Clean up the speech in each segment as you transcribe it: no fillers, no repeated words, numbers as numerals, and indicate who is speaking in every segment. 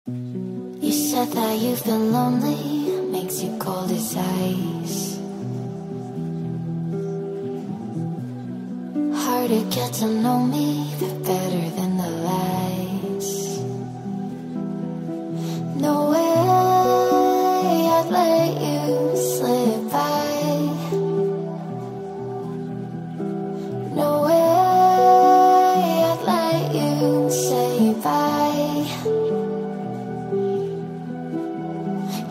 Speaker 1: You said that you've been lonely, makes you cold as ice. Hard to get to know me, but better than the lies. No way I'd let you slip by. No way I'd let you say bye.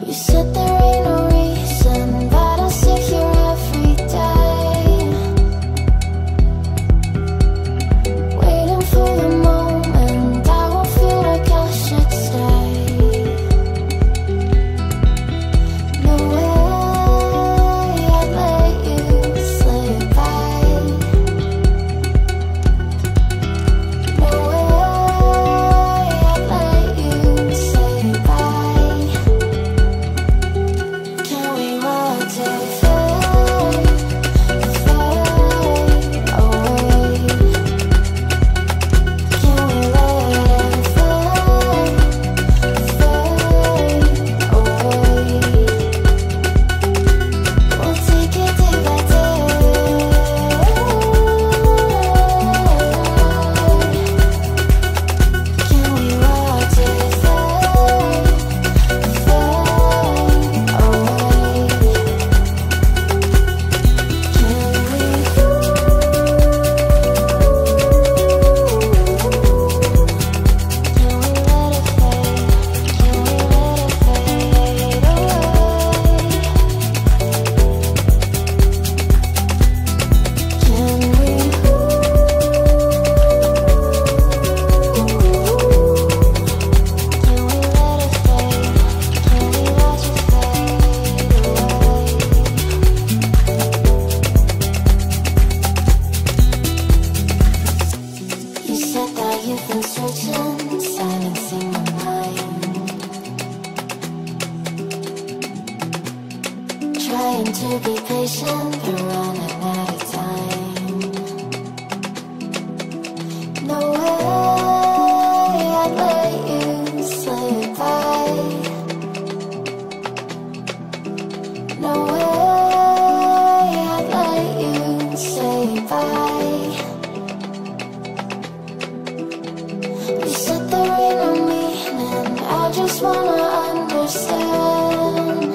Speaker 1: You said there ain't no reason, but I'll sit here every day, waiting for the moment I won't feel like I should stay. No way I'd let you slip by. No way I'd let you say bye. Can we watch it fade, fade away? Can we let it fade, fade away? We'll take it day by day. Can we watch it fade, fade away? You said that you've been searching, silencing my mind, trying to be patient, but running out of time. No way I'd let you slip by. No way I'd let you say bye. You said there ain't no meaning, I just wanna understand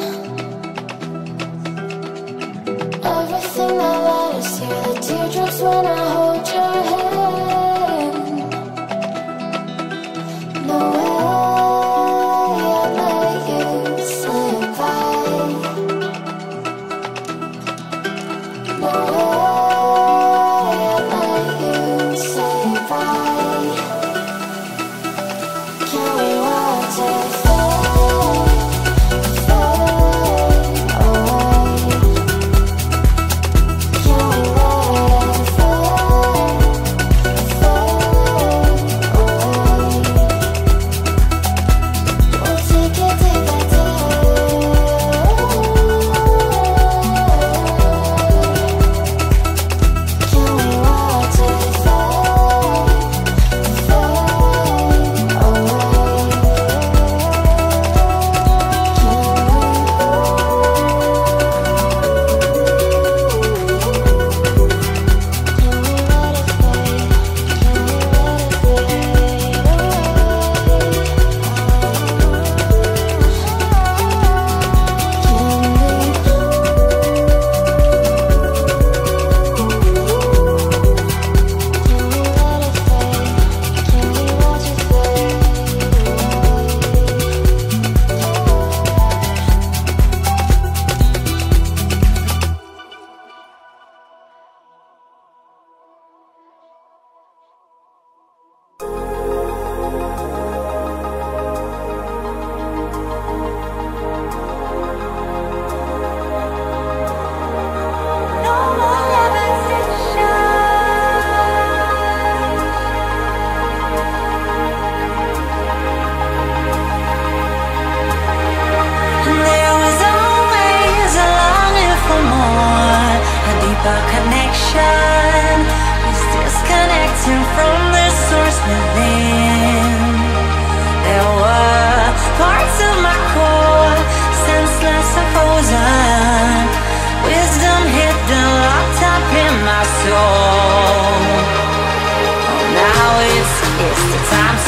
Speaker 1: everything that led us here, the teardrops when I hold your hand. No way I'd let you slip by. No way I'd let you say bye. Can we watch it fade?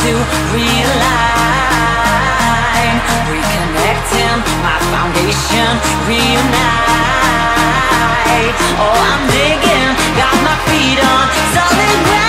Speaker 2: to realign, reconnecting my foundation, reunite. Oh, I'm digging, got my feet on solid ground.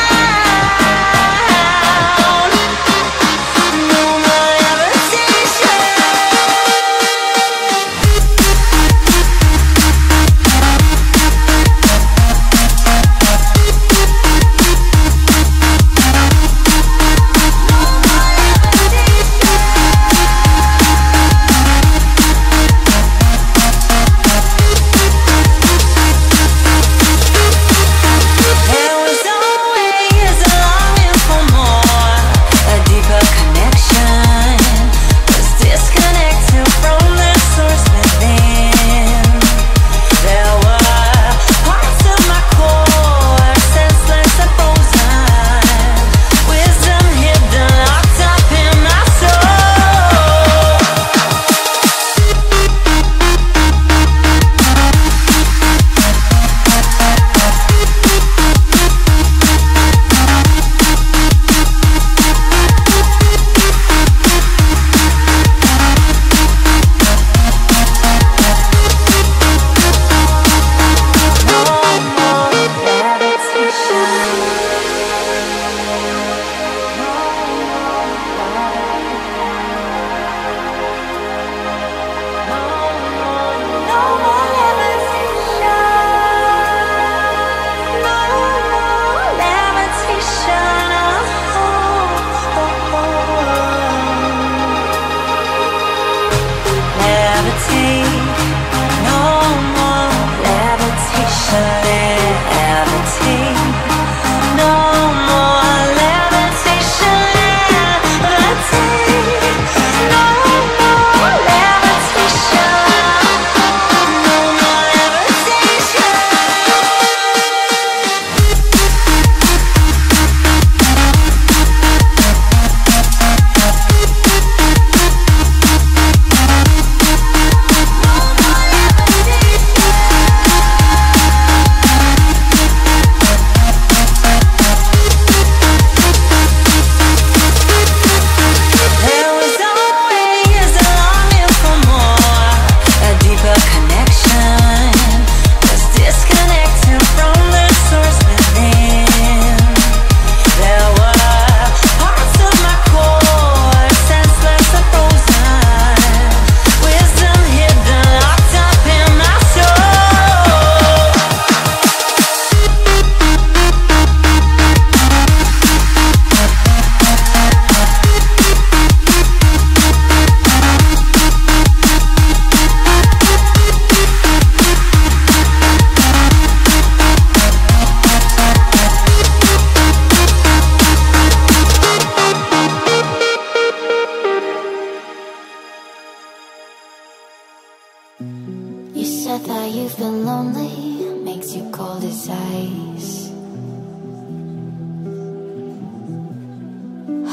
Speaker 1: You said that you've been lonely, makes you cold as ice.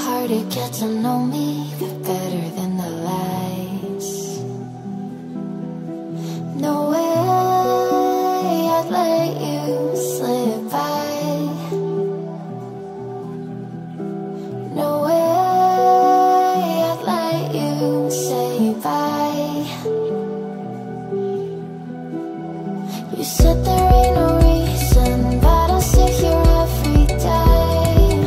Speaker 1: Hard to get to know me, but better than the lies. No way I'd let you slip by. No way I'd let you say bye. You said there ain't no reason, but I'll sit here every day,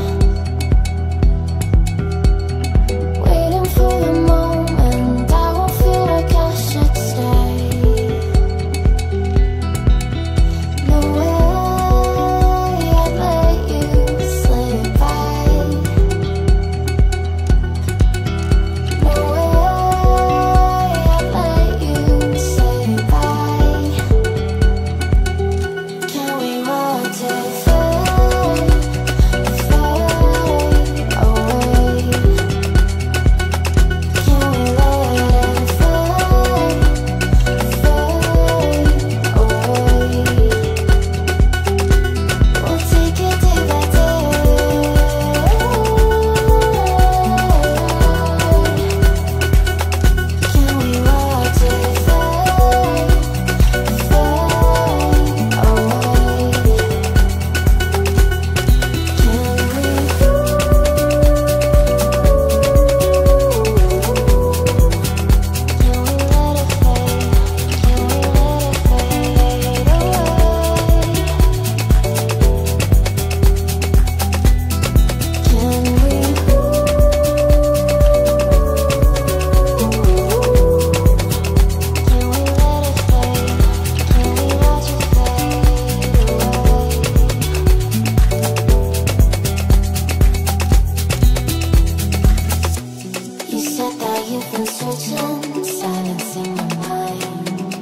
Speaker 1: been searching, silencing my mind,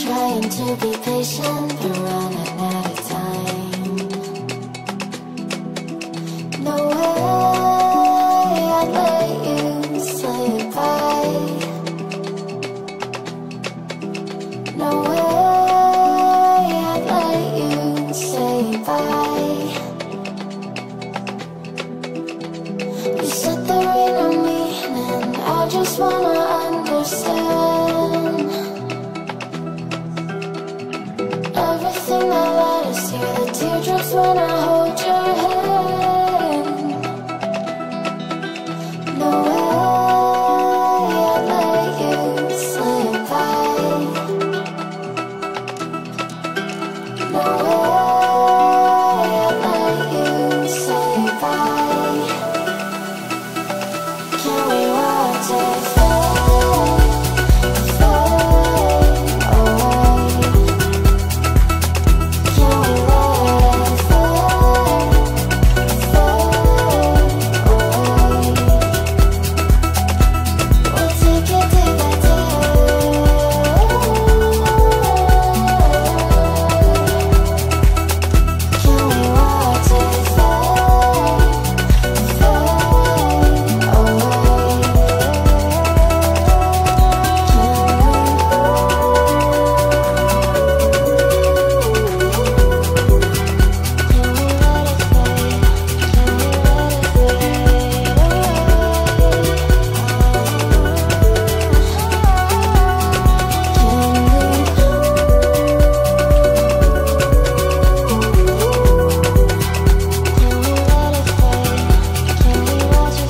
Speaker 1: trying to be patient, but running out of time. No way I'd let you say goodbye. No way I'd let you say goodbye. You said there ain't no meaning, I just wanna understand everything that led us here, the teardrops when I hold your hand. No way I'd let you say goodbye. No way I'd let you say goodbye. Can we watch it fade, fade away? Can we let it fade, fade away? We'll take it day by day. Can we watch it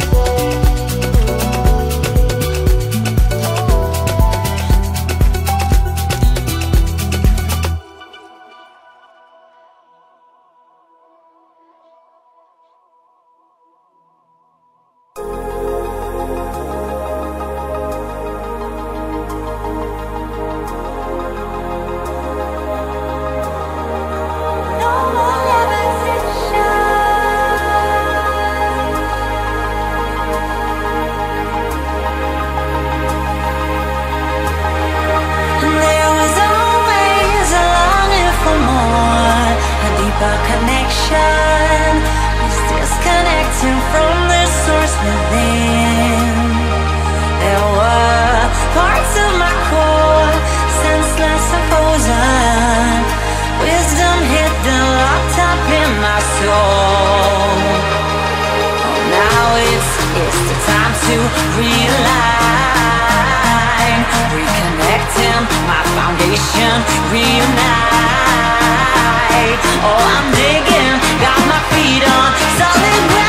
Speaker 1: fade, fade away?
Speaker 2: There was always a longing for more, a deeper connection. Was disconnecting from the source within. There were parts of my core, senseless and frozen. Wisdom hidden, locked up in my soul. Oh, now it's the time to realign, reconnecting my foundation, reunite. Oh, I'm digging, got my feet on solid ground.